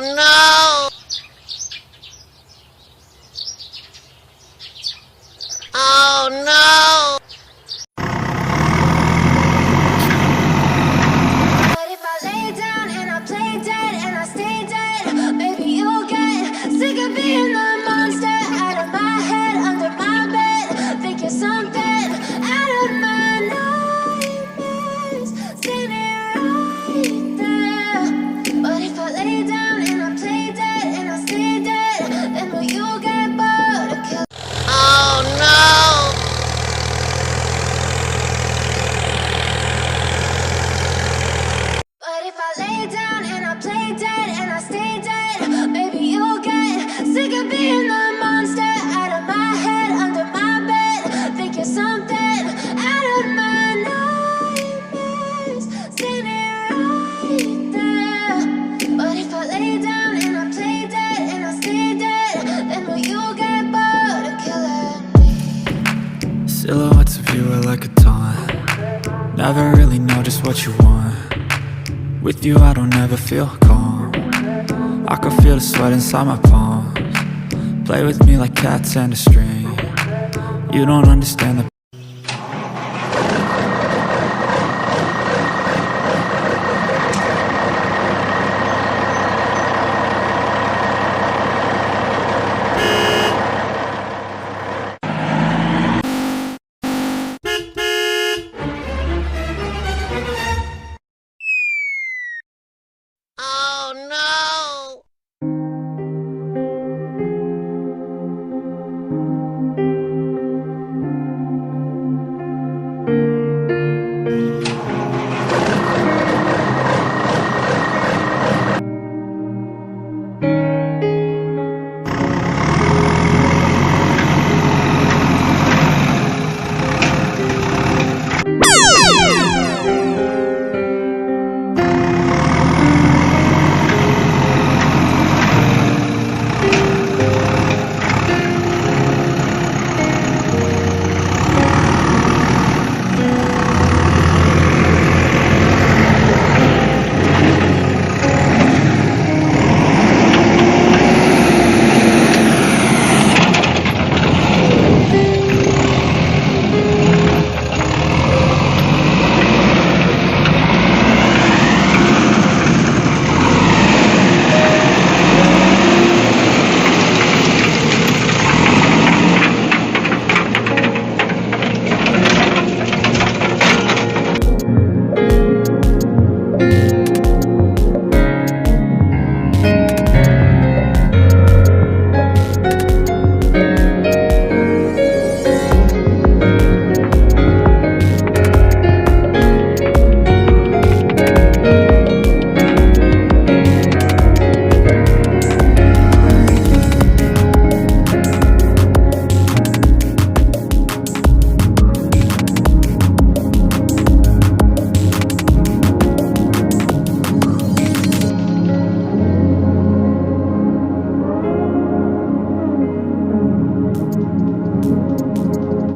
no! Oh no! But if I lay down and I play dead and I stay dead, maybe you'll get sick of being the monster out of my head, under my bed. Think you're something out of my nightmares, standing right there. But if I lay down and I play dead and I stay dead, then will you get bored of killing? Oh no! But if I lay down and I play dead and I stay dead, maybe you'll get sick of being the monster out of my head, under my bed. Think you're something out of my nightmares, standing right there. But if I lay down and I play dead and I stay dead, then will you get bored of killing me? Silhouettes of you are like a taunt. Never really know just what you want. With you I don't ever feel calm. I can feel the sweat inside my palms. Play with me like cats and a string. You don't understand the